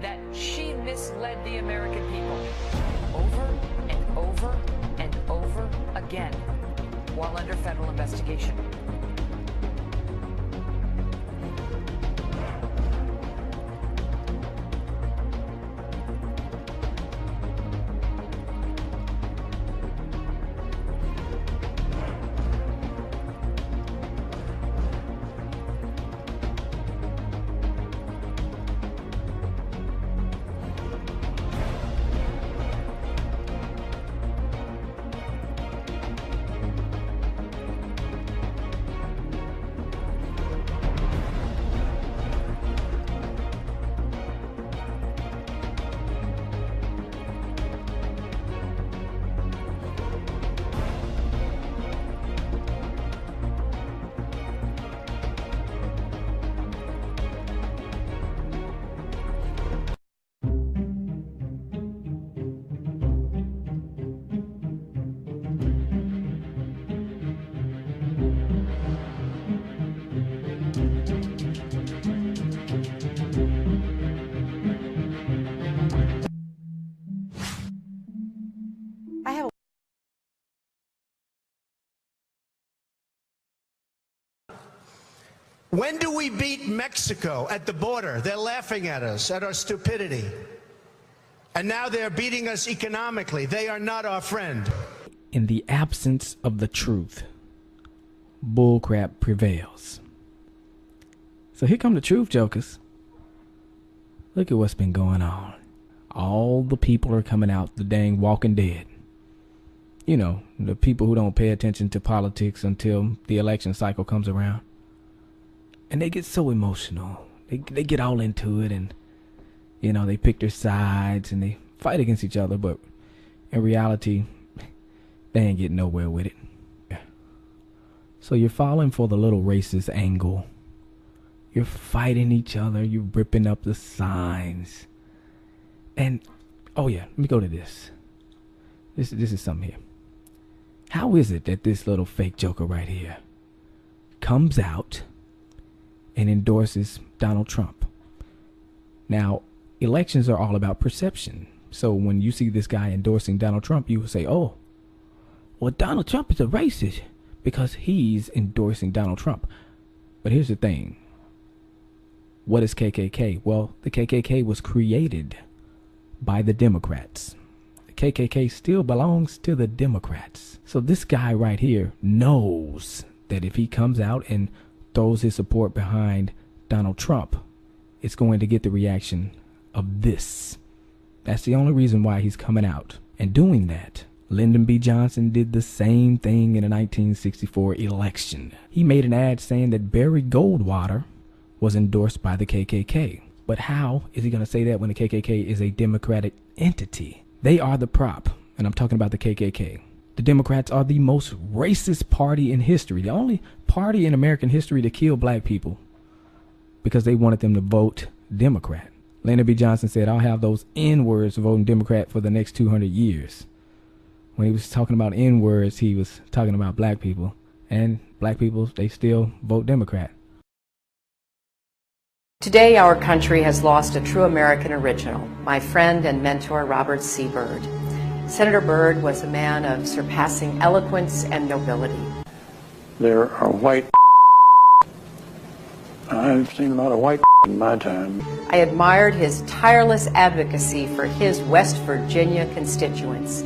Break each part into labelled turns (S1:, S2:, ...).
S1: that she misled the American people over and over and over again while under federal investigation.
S2: When do we beat Mexico at the border? They're laughing at us, at our stupidity. And now they're beating us economically. They are not our friend.
S3: In the absence of the truth, bullcrap prevails. So here come the truth, jokers. Look at what's been going on. All the people are coming out, the dang Walking Dead. You know, the people who don't pay attention to politics until the election cycle comes around. And they get so emotional. They get all into it, and, you know, they pick their sides and they fight against each other. But in reality, they ain't getting nowhere with it. So you're falling for the little racist angle. You're fighting each other. You're ripping up the signs. And, oh yeah, let me go to this. This is something here. How is it that this little fake joker right here comes out and endorses Donald Trump? Now, elections are all about perception. So when you see this guy endorsing Donald Trump, you will say, oh, well, Donald Trump is a racist because he's endorsing Donald Trump. But here's the thing. What is KKK? Well, the KKK was created by the Democrats. The KKK still belongs to the Democrats. So this guy right here knows that if he comes out and throws his support behind Donald Trump, it's going to get the reaction of this. That's the only reason why he's coming out and doing that. Lyndon B. Johnson did the same thing in the 1964 election. He made an ad saying that Barry Goldwater was endorsed by the KKK. But how is he going to say that when the KKK is a democratic entity? They are the prop, and I'm talking about the KKK. The Democrats are the most racist party in history, the only party in American history to kill black people because they wanted them to vote Democrat. Lyndon B. Johnson said, I'll have those N-words voting Democrat for the next 200 years. When he was talking about N-words, he was talking about black people. And black people, they still vote Democrat.
S4: Today, our country has lost a true American original, my friend and mentor, Robert C. Byrd. Senator Byrd was a man of surpassing eloquence and nobility.
S5: There are white. I've seen a lot of white in my time.
S4: I admired his tireless advocacy for his West Virginia constituents,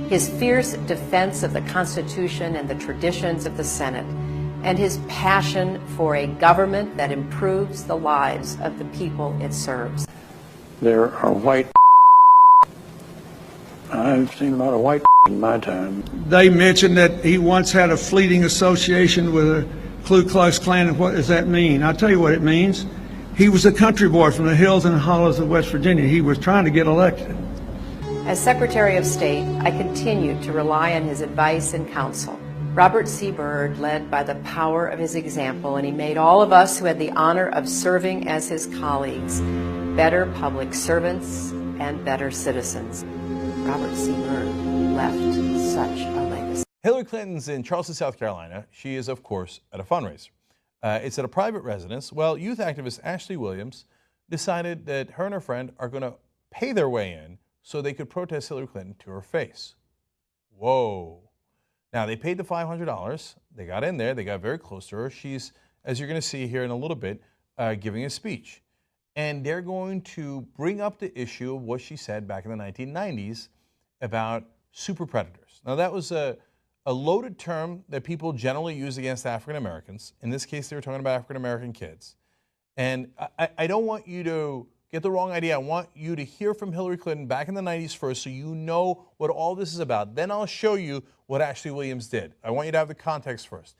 S4: his fierce defense of the Constitution and the traditions of the Senate, and his passion for a government that improves the lives of the people it serves.
S5: There are white. I've seen a lot of white in my time.
S6: They mentioned that he once had a fleeting association with a Ku Klux Klan. And what does that mean? I'll tell you what it means. He was a country boy from the hills and hollows of West Virginia. He was trying to get elected.
S4: As Secretary of State, I continued to rely on his advice and counsel. Robert C. Byrd led by the power of his example, and he made all of us who had the honor of serving as his colleagues better public servants and better citizens. Robert C. Byrd left such a legacy.
S7: Hillary Clinton's in Charleston, South Carolina. She is, of course, at a fundraiser. It's at a private residence. Well, youth activist Ashley Williams decided that her and her friend are going to pay their way in so they could protest Hillary Clinton to her face. Whoa. Now, they paid the $500. They got in there. They got very close to her. She's, as you're going to see here in a little bit, giving a speech. And they're going to bring up the issue of what she said back in the 1990s about super predators. Now, that was a loaded term that people generally use against African Americans. In this case, they were talking about African American kids. And I don't want you to get the wrong idea. I want you to hear from Hillary Clinton back in the 90s first so you know what all this is about. Then I'll show you what Ashley Williams did. I want you to have the context first.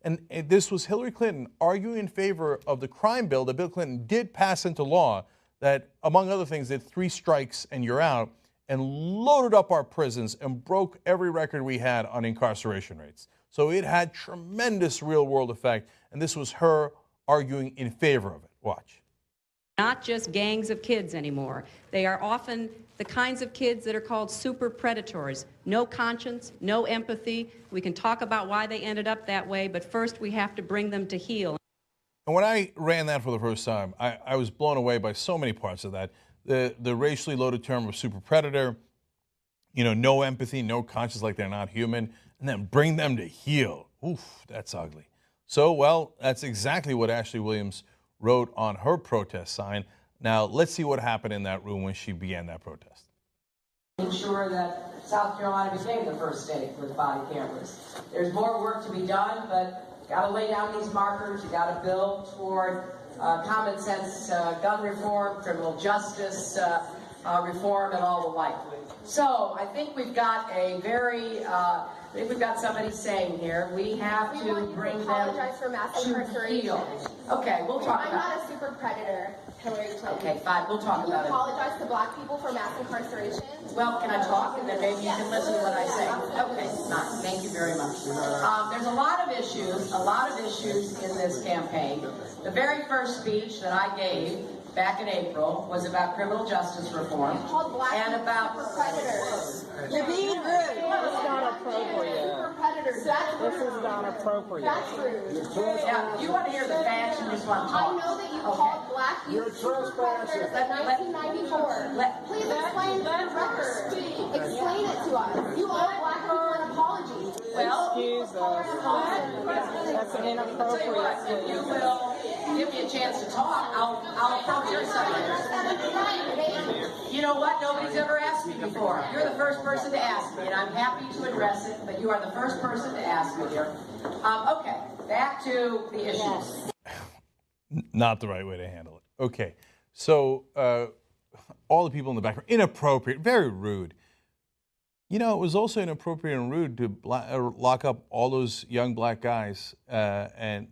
S7: And this was Hillary Clinton arguing in favor of the crime bill that Bill Clinton did pass into law that, among other things, did 3 strikes and you're out, and loaded up our prisons and broke every record we had on incarceration rates. So it had tremendous real-world effect, and this was her arguing in favor of it. Watch.
S8: Not just gangs of kids anymore. They are often the kinds of kids that are called super predators. No conscience, no empathy. We can talk about why they ended up that way, but first we have to bring them to heel.
S7: And when I ran that for the first time, I was blown away by so many parts of that. The racially loaded term of super predator, you know, no empathy, no conscience, like they're not human, and then bring them to heel. Oof, that's ugly. So, well, that's exactly what Ashley Williams wrote on her protest sign. Now, let's see what happened in that room when she began that protest.
S9: Ensure that South Carolina became the first state with body cameras. There's more work to be done, but you got to lay down these markers. You got to build toward common sense gun reform, criminal justice reform, and all the like. So I think we've got a very, we've got somebody saying here, we have to bring them
S10: apologize for mass incarceration.
S9: Okay, we'll talk
S10: I'm
S9: about it.
S10: not a super predator, Hillary Clinton.
S9: Okay, fine, we'll talk about it.
S10: You apologize to black people for mass incarceration?
S9: Well, can I talk, and then maybe you can listen to what I say? Okay, fine. Thank you very much. There's a lot of issues in this campaign. The very first speech that I gave back in April was about criminal justice reform and about
S10: predators.
S11: You're being rude. This is not appropriate.
S10: Predators.
S11: This is not appropriate.
S10: That's rude.
S9: Yeah, you want to hear the facts, you just want to talk.
S10: I know that you called black youth super predators in 1994. Please explain the record. Explain it to us. You owe black people an apology.
S9: Well,
S11: excuse us. That's inappropriate.
S9: If you will give me a chance to talk, I'll approach your side. You know what? Nobody's ever asked me before. You're the first person to ask me, and I'm happy to address it, but you are the first person to ask me here. Okay, back to the issues.
S7: Not the right way to handle it. Okay, so all the people in the background, inappropriate, very rude. You know, it was also inappropriate and rude to lock up all those young black guys and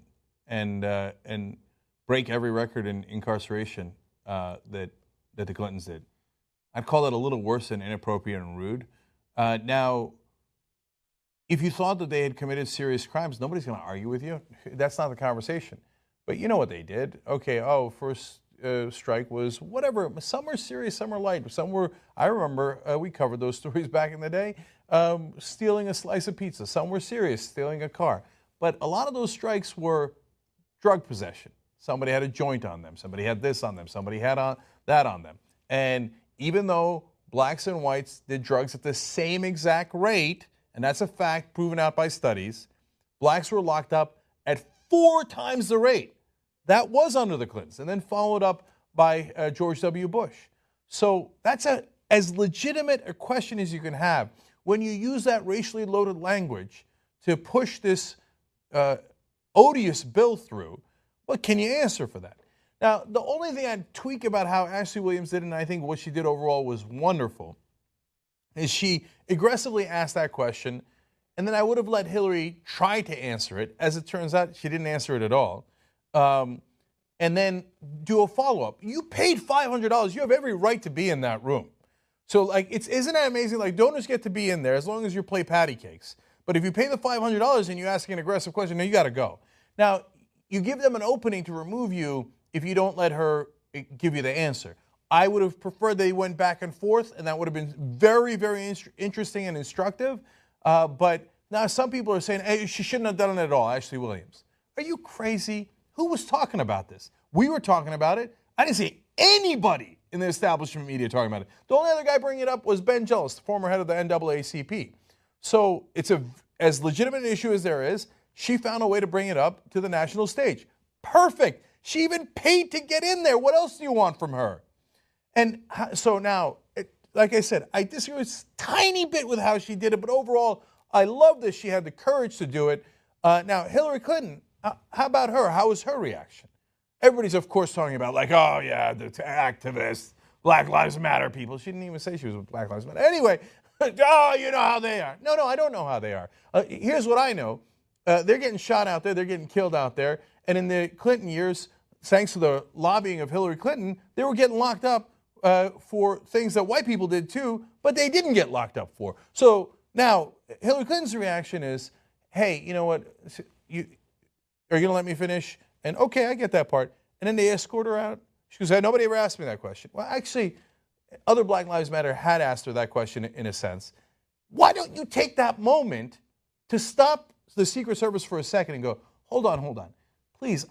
S7: break every record in incarceration that the Clintons did. I'd call that a little worse than inappropriate and rude. Now, if you thought that they had committed serious crimes, nobody's going to argue with you. That's not the conversation. But you know what they did. Okay, first strike was whatever. Some were serious, some were light. Some were, I remember, we covered those stories back in the day, stealing a slice of pizza. Some were serious, stealing a car. But a lot of those strikes were drug possession. Somebody had a joint on them. Somebody had this on them. Somebody had that on them. And even though blacks and whites did drugs at the same exact rate, and that's a fact proven out by studies, blacks were locked up at 4 times the rate. That was under the Clintons, and then followed up by George W. Bush. So that's as legitimate a question as you can have. When you use that racially loaded language to push this odious bill through, what can you answer for that? Now, the only thing I'd tweak about how Ashley Williams did, and I think what she did overall was wonderful, is she aggressively asked that question, and then I would have let Hillary try to answer it. As it turns out, she didn't answer it at all. And then do a follow-up. You paid $500. You have every right to be in that room. So, like, isn't that amazing? Like, donors get to be in there as long as you play patty cakes. But if you pay the $500 and you ask an aggressive question, now you got to go. Now, you give them an opening to remove you if you don't let her give you the answer. I would have preferred they went back and forth, and that would have been very, very interesting and instructive. But now some people are saying, hey, she shouldn't have done it at all, Ashley Williams. Are you crazy? Who was talking about this? We were talking about it. I didn't see anybody in the establishment media talking about it. The only other guy bringing it up was Ben Jealous, the former head of the NAACP. So it's as legitimate an issue as there is. She found a way to bring it up to the national stage. Perfect. She even paid to get in there. What else do you want from her? And so now, like I said, I disagree with a tiny bit with how she did it, but overall, I love that she had the courage to do it. Now, Hillary Clinton, how about her? How was her reaction? Everybody's, of course, talking about, like, oh, yeah, the activists, Black Lives Matter people. She didn't even say she was with Black Lives Matter. Anyway, oh, you know how they are. No, I don't know how they are. Here's what I know. They're getting shot out there. They're getting killed out there. And in the Clinton years, thanks to the lobbying of Hillary Clinton, they were getting locked up for things that white people did too, but they didn't get locked up for. So now Hillary Clinton's reaction is, hey, you know what? Are you going to let me finish? And okay, I get that part. And then they escort her out. She goes, hey, nobody ever asked me that question. Well, actually, other Black Lives Matter had asked her that question in a sense. Why don't you take that moment to stop the Secret Service for a second and go, hold on. Please,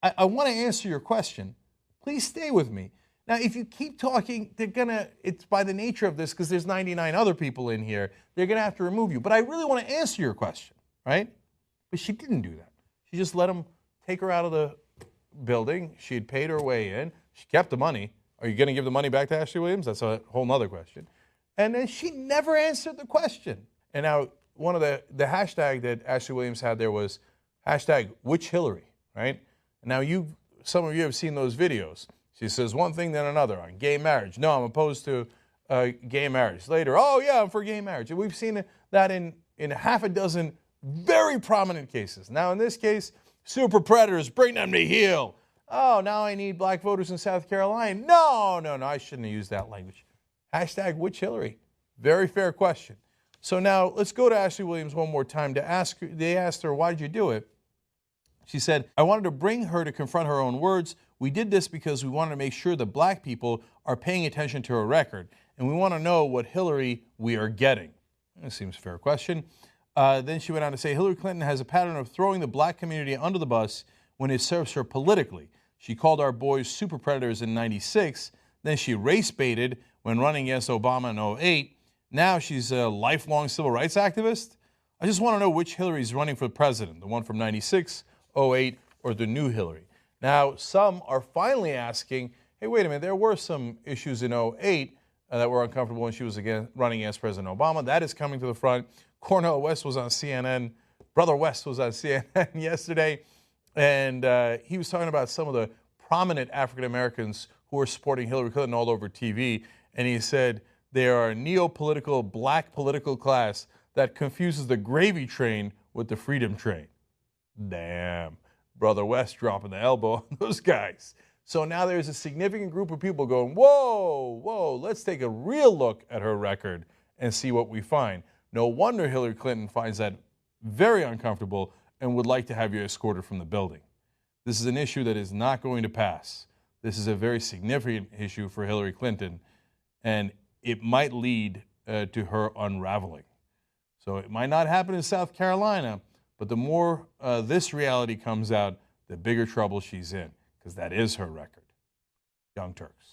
S7: I want to answer your question. Please stay with me. Now, if you keep talking, it's by the nature of this, because there's 99 other people in here, they're going to have to remove you. But I really want to answer your question, right? But she didn't do that. She just let them take her out of the building. She had paid her way in. She kept the money. Are you going to give the money back to Ashley Williams? That's a whole other question. And then she never answered the question. And now one of the hashtag that Ashley Williams had there was hashtag which Hillary, right? And now some of you have seen those videos. She says one thing then another on gay marriage. No, I'm opposed to gay marriage. Later, oh yeah, I'm for gay marriage. And we've seen that in half a dozen very prominent cases. Now in this case, super predators, bring them to heel. Oh, now I need black voters in South Carolina. No, I shouldn't have used that language. Hashtag which Hillary? Very fair question. So now let's go to Ashley Williams one more time to ask her. They asked her, why did you do it? She said, I wanted to bring her to confront her own words. We did this because we wanted to make sure that black people are paying attention to her record, and we want to know what Hillary we are getting. That seems a fair question. Then she went on to say, Hillary Clinton has a pattern of throwing the black community under the bus when it serves her politically. She called our boys super predators in '96. Then she race baited when running against Obama in '08. Now she's a lifelong civil rights activist. I just want to know which Hillary is running for president, the one from '96, '08, or the new Hillary. Now, some are finally asking, hey, wait a minute, there were some issues in '08 that were uncomfortable when she was running against President Obama. That is coming to the front. Cornel West was on CNN. Brother West was on CNN yesterday, and he was talking about some of the prominent African Americans who are supporting Hillary Clinton all over TV, and he said they are a neo-political black political class that confuses the gravy train with the freedom train. Damn. Brother West dropping the elbow on those guys. So now there's a significant group of people going, whoa, let's take a real look at her record and see what we find. No wonder Hillary Clinton finds that very uncomfortable and would like to have you escorted from the building. This is an issue that is not going to pass. This is a very significant issue for Hillary Clinton, and it might lead to her unraveling. So it might not happen in South Carolina, but the more this reality comes out, the bigger trouble she's in, because that is her record. Young Turks.